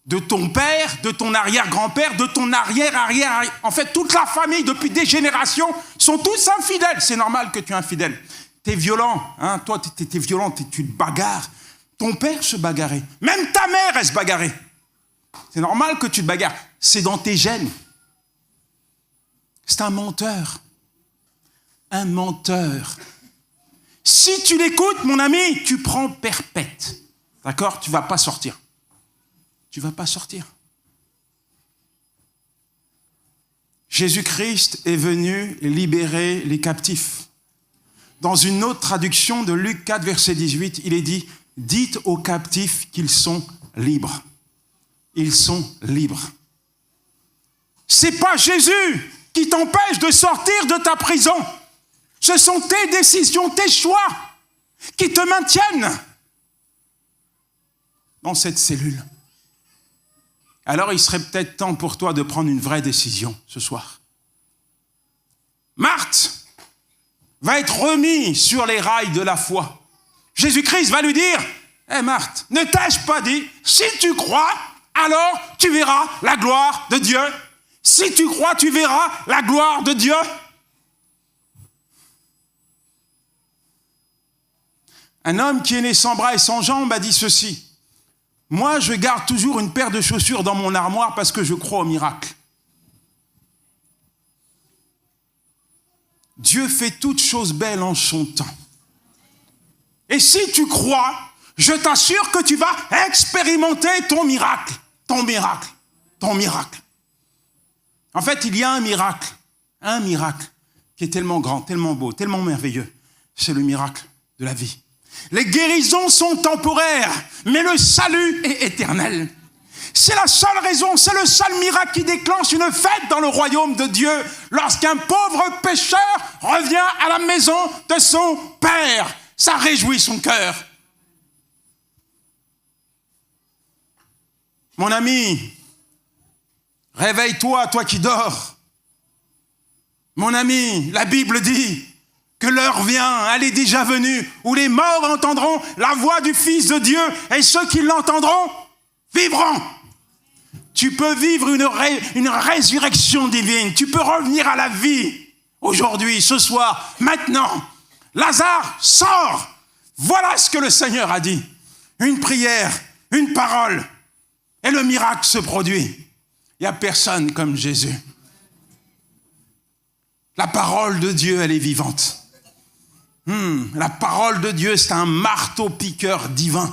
de ton père, de ton arrière-grand-père, de ton arrière-arrière. En fait, toute la famille, depuis des générations, sont tous infidèles. C'est normal que tu es infidèle. T'es violent, hein? Toi, t'es violent, tu te bagarres. Ton père se bagarrait. Même ta mère, elle se bagarrait. C'est normal que tu te bagarres. C'est dans tes gènes. C'est un menteur. Un menteur. Si tu l'écoutes, mon ami, tu prends perpète. D'accord? Tu ne vas pas sortir. Tu ne vas pas sortir. Jésus-Christ est venu libérer les captifs. Dans une autre traduction de Luc 4, verset 18, il est dit « Dites aux captifs qu'ils sont libres. » Ils sont libres. C'est pas Jésus qui t'empêche de sortir de ta prison. Ce sont tes décisions, tes choix qui te maintiennent dans cette cellule. Alors il serait peut-être temps pour toi de prendre une vraie décision ce soir. Marthe va être remis sur les rails de la foi. Jésus-Christ va lui dire « Hé Marthe, ne t'ai-je pas dit, si tu crois, alors tu verras la gloire de Dieu. Si tu crois, tu verras la gloire de Dieu. » Un homme qui est né sans bras et sans jambes a dit ceci. « Moi, je garde toujours une paire de chaussures dans mon armoire parce que je crois au miracle. » Dieu fait toutes choses belles en son temps. Et si tu crois, je t'assure que tu vas expérimenter ton miracle. Ton miracle. Ton miracle. En fait, il y a un miracle qui est tellement grand, tellement beau, tellement merveilleux. C'est le miracle de la vie. Les guérisons sont temporaires, mais le salut est éternel. C'est la seule raison, c'est le seul miracle qui déclenche une fête dans le royaume de Dieu lorsqu'un pauvre pécheur revient à la maison de son Père. Ça réjouit son cœur. Mon ami, réveille-toi, toi qui dors. Mon ami, la Bible dit que l'heure vient, elle est déjà venue, où les morts entendront la voix du Fils de Dieu et ceux qui l'entendront vivront. Tu peux vivre une résurrection divine. Tu peux revenir à la vie aujourd'hui, ce soir, maintenant. Lazare, sors. Voilà ce que le Seigneur a dit. Une prière, une parole, et le miracle se produit. Il n'y a personne comme Jésus. La parole de Dieu, elle est vivante. La parole de Dieu, c'est un marteau-piqueur divin.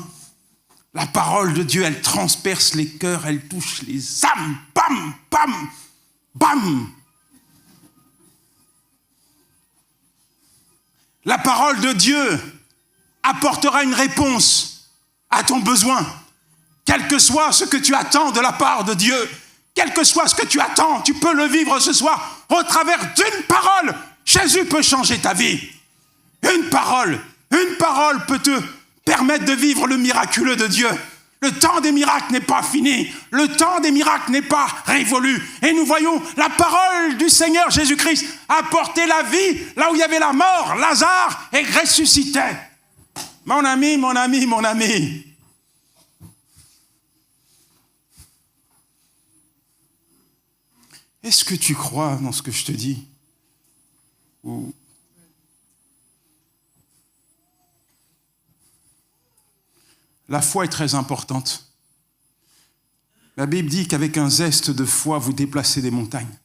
La parole de Dieu, elle transperce les cœurs, elle touche les âmes. Bam, bam, bam. La parole de Dieu apportera une réponse à ton besoin. Quel que soit ce que tu attends de la part de Dieu, quel que soit ce que tu attends, tu peux le vivre ce soir au travers d'une parole. Jésus peut changer ta vie. Une parole peut te permettre de vivre le miraculeux de Dieu. Le temps des miracles n'est pas fini. Le temps des miracles n'est pas révolu. Et nous voyons la parole du Seigneur Jésus-Christ apporter la vie là où il y avait la mort. Lazare est ressuscité. Mon ami, mon ami, mon ami. Est-ce que tu crois dans ce que je te dis? Ou... La foi est très importante. La Bible dit qu'avec un zeste de foi, vous déplacez des montagnes.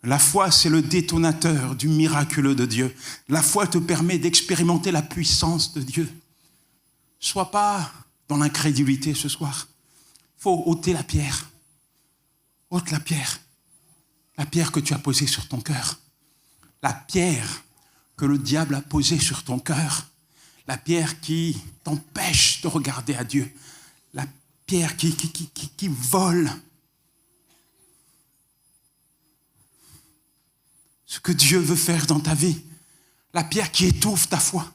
La foi, c'est le détonateur du miraculeux de Dieu. La foi te permet d'expérimenter la puissance de Dieu. Sois pas dans l'incrédulité ce soir. Il faut ôter la pierre. Ôte la pierre. La pierre que tu as posée sur ton cœur. La pierre que le diable a posée sur ton cœur. La pierre qui t'empêche de regarder à Dieu. La pierre qui vole. Ce que Dieu veut faire dans ta vie. La pierre qui étouffe ta foi.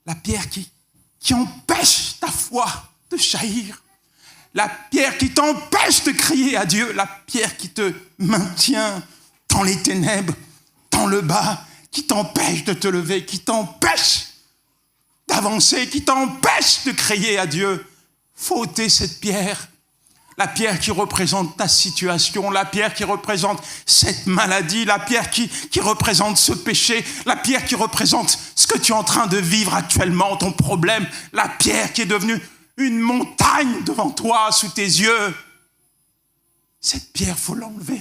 La pierre qui empêche ta foi de jaillir. La pierre qui t'empêche de crier à Dieu. La pierre qui te maintient dans les ténèbres, dans le bas, qui t'empêche de te lever, qui t'empêche d'avancer, qui t'empêche de crier à Dieu. Faut ôter cette pierre. La pierre qui représente ta situation, la pierre qui représente cette maladie, la pierre qui représente ce péché, la pierre qui représente ce que tu es en train de vivre actuellement, ton problème, la pierre qui est devenue une montagne devant toi, sous tes yeux. Cette pierre, faut l'enlever.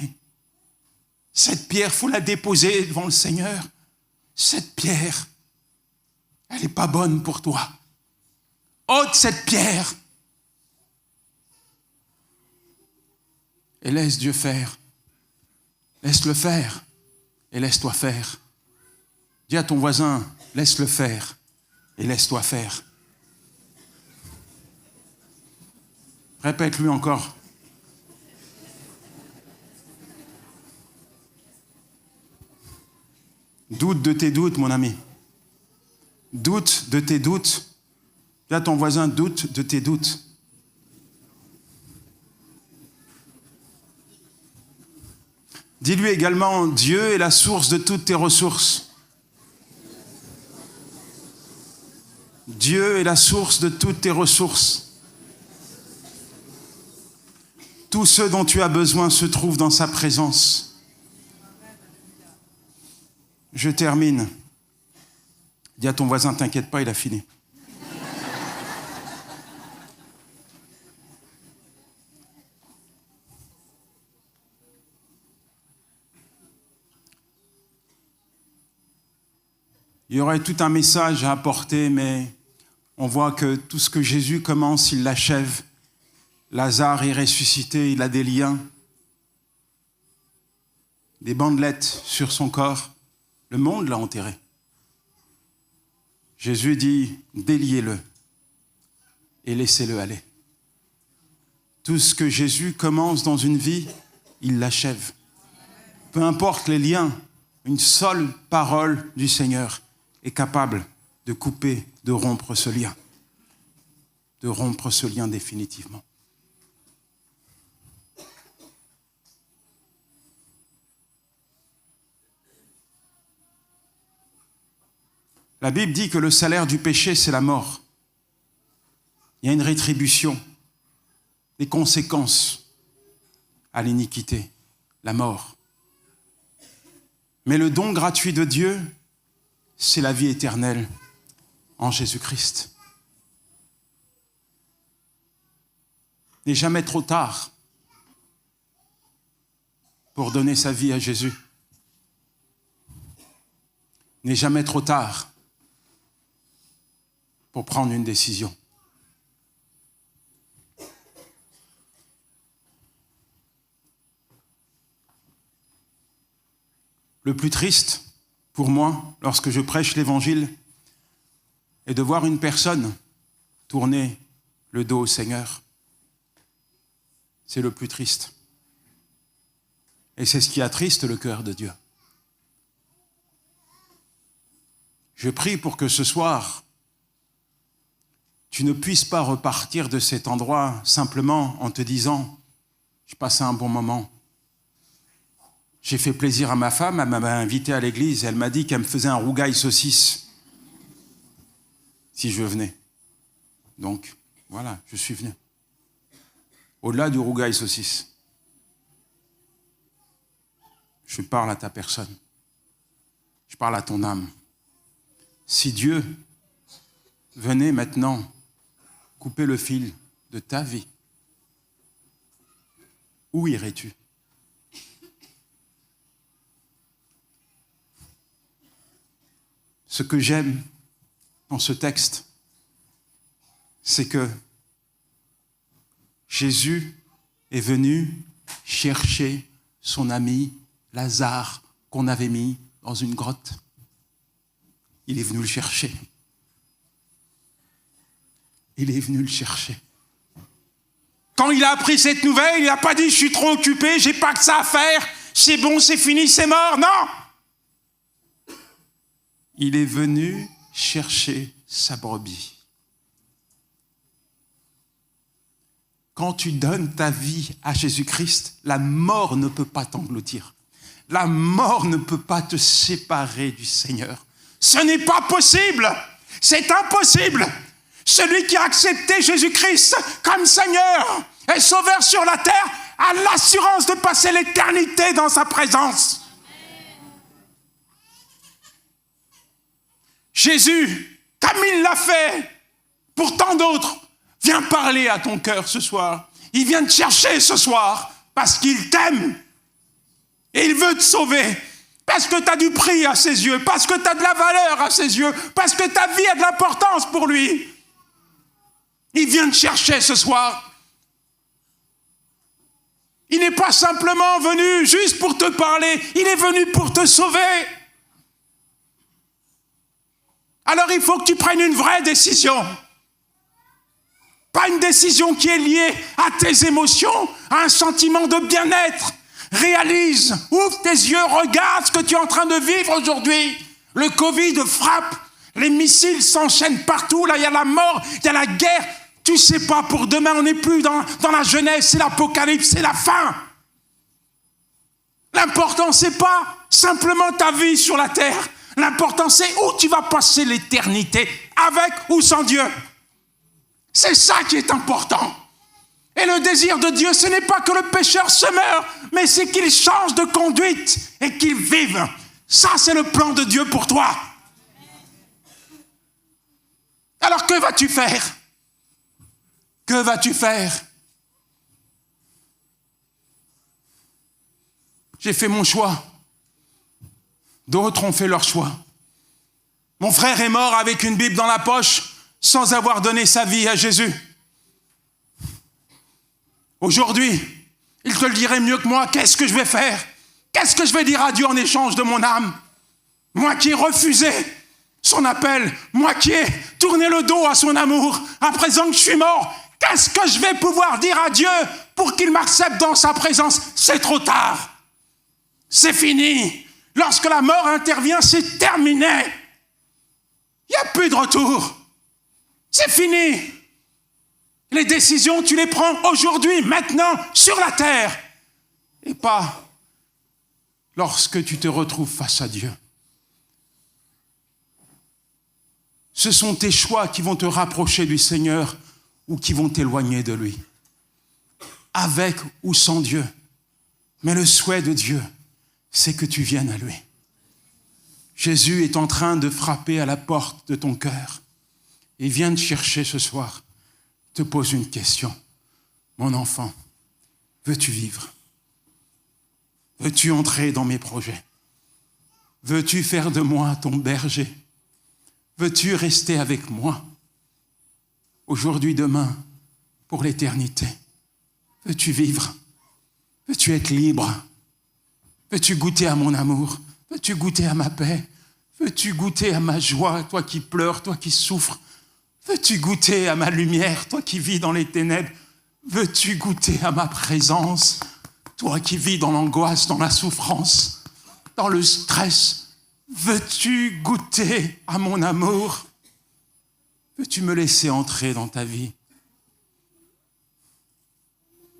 Cette pierre, faut la déposer devant le Seigneur. Cette pierre, elle n'est pas bonne pour toi. Ôte cette pierre. Et laisse Dieu faire. Laisse-le faire. Et laisse-toi faire. Dis à ton voisin, laisse-le faire. Et laisse-toi faire. Répète-lui encore. Doute de tes doutes, mon ami. Doute de tes doutes. Dis à ton voisin, doute de tes doutes. Dis-lui également, Dieu est la source de toutes tes ressources. Dieu est la source de toutes tes ressources. Tout ce dont tu as besoin se trouve dans sa présence. Je termine. Dis à ton voisin, t'inquiète pas, il a fini. Il y aurait tout un message à apporter, mais on voit que tout ce que Jésus commence, il l'achève. Lazare est ressuscité, il a des liens, des bandelettes sur son corps. Le monde l'a enterré. Jésus dit, déliez-le et laissez-le aller. Tout ce que Jésus commence dans une vie, il l'achève. Peu importe les liens, une seule parole du Seigneur est capable de couper, de rompre ce lien. De rompre ce lien définitivement. La Bible dit que le salaire du péché, c'est la mort. Il y a une rétribution, des conséquences à l'iniquité, la mort. Mais le don gratuit de Dieu, c'est la vie éternelle en Jésus-Christ. Il n'est jamais trop tard pour donner sa vie à Jésus. Il n'est jamais trop tard pour prendre une décision. Le plus triste pour moi, lorsque je prêche l'Évangile, est de voir une personne tourner le dos au Seigneur. C'est le plus triste. Et c'est ce qui attriste le cœur de Dieu. Je prie pour que ce soir, tu ne puisses pas repartir de cet endroit simplement en te disant « je passais un bon moment ». J'ai fait plaisir à ma femme, elle m'a invité à l'église, elle m'a dit qu'elle me faisait un rougail saucisse si je venais. Donc, voilà, je suis venu. Au-delà du rougail saucisse, je parle à ta personne. Je parle à ton âme. Si Dieu venait maintenant couper le fil de ta vie, où irais-tu ? Ce que j'aime dans ce texte, c'est que Jésus est venu chercher son ami Lazare qu'on avait mis dans une grotte. Il est venu le chercher. Il est venu le chercher. Quand il a appris cette nouvelle, il n'a pas dit « je suis trop occupé, j'ai pas que ça à faire, c'est bon, c'est fini, c'est mort ». Non! Il est venu chercher sa brebis. Quand tu donnes ta vie à Jésus-Christ, la mort ne peut pas t'engloutir. La mort ne peut pas te séparer du Seigneur. Ce n'est pas possible. C'est impossible. Celui qui a accepté Jésus-Christ comme Seigneur et Sauveur sur la terre a l'assurance de passer l'éternité dans sa présence. Jésus, comme il l'a fait pour tant d'autres, vient parler à ton cœur ce soir. Il vient te chercher ce soir parce qu'il t'aime. Et il veut te sauver. Parce que tu as du prix à ses yeux. Parce que tu as de la valeur à ses yeux. Parce que ta vie a de l'importance pour lui. Il vient te chercher ce soir. Il n'est pas simplement venu juste pour te parler. Il est venu pour te sauver. Alors il faut que tu prennes une vraie décision. Pas une décision qui est liée à tes émotions, à un sentiment de bien-être. Réalise, ouvre tes yeux, regarde ce que tu es en train de vivre aujourd'hui. Le Covid frappe, les missiles s'enchaînent partout, là il y a la mort, il y a la guerre. Tu sais pas, pour demain on n'est plus dans la Genèse, c'est l'Apocalypse, c'est la fin. L'important c'est pas simplement ta vie sur la terre. L'important, c'est où tu vas passer l'éternité, avec ou sans Dieu. C'est ça qui est important. Et le désir de Dieu, ce n'est pas que le pécheur se meure, mais c'est qu'il change de conduite et qu'il vive. Ça, c'est le plan de Dieu pour toi. Alors, que vas-tu faire ? Que vas-tu faire ? J'ai fait mon choix. D'autres ont fait leur choix. Mon frère est mort avec une Bible dans la poche sans avoir donné sa vie à Jésus. Aujourd'hui, il te le dirait mieux que moi, qu'est-ce que je vais faire ? Qu'est-ce que je vais dire à Dieu en échange de mon âme ? Moi qui ai refusé son appel, moi qui ai tourné le dos à son amour, à présent que je suis mort, qu'est-ce que je vais pouvoir dire à Dieu pour qu'il m'accepte dans sa présence ? C'est trop tard. C'est fini. Lorsque la mort intervient, c'est terminé. Il n'y a plus de retour. C'est fini. Les décisions, tu les prends aujourd'hui, maintenant, sur la terre. Et pas lorsque tu te retrouves face à Dieu. Ce sont tes choix qui vont te rapprocher du Seigneur ou qui vont t'éloigner de lui. Avec ou sans Dieu. Mais le souhait de Dieu, c'est que tu viennes à lui. Jésus est en train de frapper à la porte de ton cœur. Il vient te chercher ce soir. Te pose une question. Mon enfant, veux-tu vivre ? Veux-tu entrer dans mes projets? Veux-tu faire de moi ton berger? Veux-tu rester avec moi aujourd'hui, demain, pour l'éternité? Veux-tu vivre? Veux-tu être libre? Veux-tu goûter à mon amour? Veux-tu goûter à ma paix? Veux-tu goûter à ma joie, toi qui pleures, toi qui souffres? Veux-tu goûter à ma lumière, toi qui vis dans les ténèbres? Veux-tu goûter à ma présence, toi qui vis dans l'angoisse, dans la souffrance, dans le stress? Veux-tu goûter à mon amour? Veux-tu me laisser entrer dans ta vie?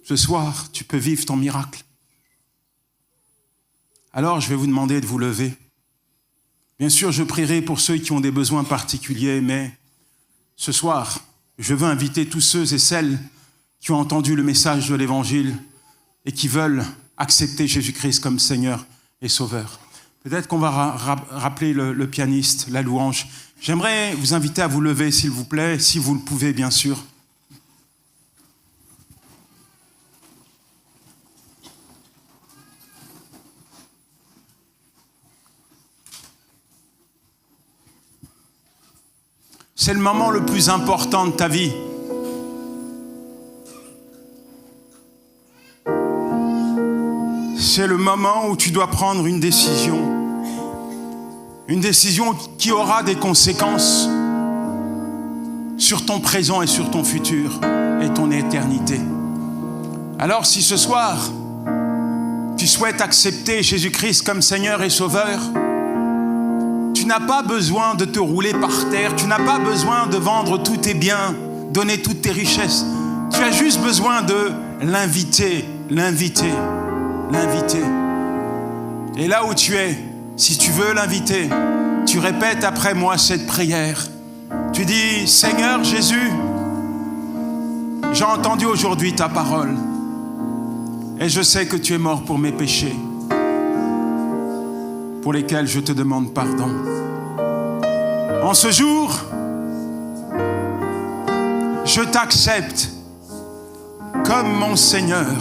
Ce soir, tu peux vivre ton miracle. Alors, je vais vous demander de vous lever. Bien sûr, je prierai pour ceux qui ont des besoins particuliers, mais ce soir, je veux inviter tous ceux et celles qui ont entendu le message de l'Évangile et qui veulent accepter Jésus-Christ comme Seigneur et Sauveur. Peut-être qu'on va rappeler le pianiste, la louange. J'aimerais vous inviter à vous lever, s'il vous plaît, si vous le pouvez, bien sûr. C'est le moment le plus important de ta vie. C'est le moment où tu dois prendre une décision. Une décision qui aura des conséquences sur ton présent et sur ton futur et ton éternité. Alors si ce soir, tu souhaites accepter Jésus-Christ comme Seigneur et Sauveur, tu n'as pas besoin de te rouler par terre, tu n'as pas besoin de vendre tous tes biens, donner toutes tes richesses. Tu as juste besoin de l'inviter. Et là où tu es, si tu veux l'inviter, tu répètes après moi cette prière. Tu dis, Seigneur Jésus, j'ai entendu aujourd'hui ta parole et je sais que tu es mort pour mes péchés, pour lesquels je te demande pardon. En ce jour, je t'accepte comme mon Seigneur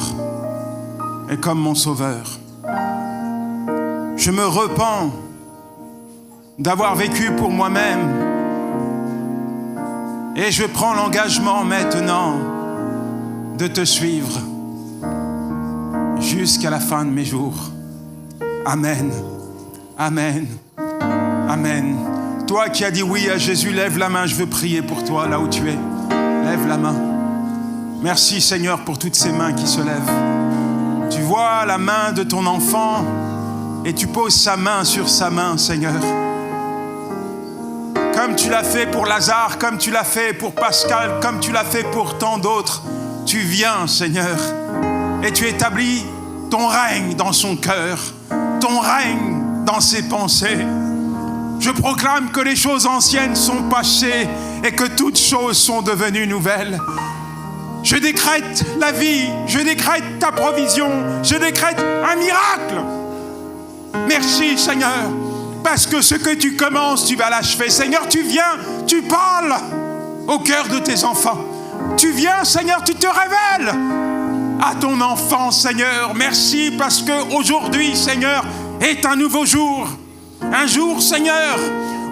et comme mon Sauveur. Je me repens d'avoir vécu pour moi-même et je prends l'engagement maintenant de te suivre jusqu'à la fin de mes jours. Amen. Amen. Amen. Toi qui as dit oui à Jésus, lève la main, je veux prier pour toi là où tu es. Lève la main. Merci Seigneur pour toutes ces mains qui se lèvent. Tu vois la main de ton enfant et tu poses sa main sur sa main, Seigneur. Comme tu l'as fait pour Lazare, comme tu l'as fait pour Pascal, comme tu l'as fait pour tant d'autres, tu viens, Seigneur, et tu établis ton règne dans son cœur, ton règne dans ses pensées. Je proclame que les choses anciennes sont passées et que toutes choses sont devenues nouvelles. Je décrète la vie, je décrète ta provision, je décrète un miracle. Merci Seigneur, parce que ce que tu commences, tu vas l'achever. Seigneur, tu viens, tu parles au cœur de tes enfants. Tu viens Seigneur, tu te révèles à ton enfant Seigneur. Merci parce qu'aujourd'hui Seigneur est un nouveau jour. Un jour Seigneur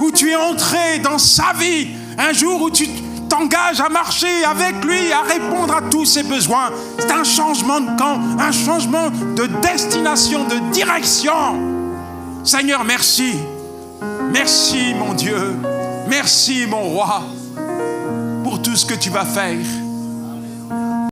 où tu es entré dans sa vie. Un jour où tu t'engages à marcher avec lui, à répondre à tous ses besoins. C'est un changement de camp, un changement de destination, de direction. Seigneur, merci. Merci, mon Dieu. Merci, mon roi, pour tout ce que tu vas faire.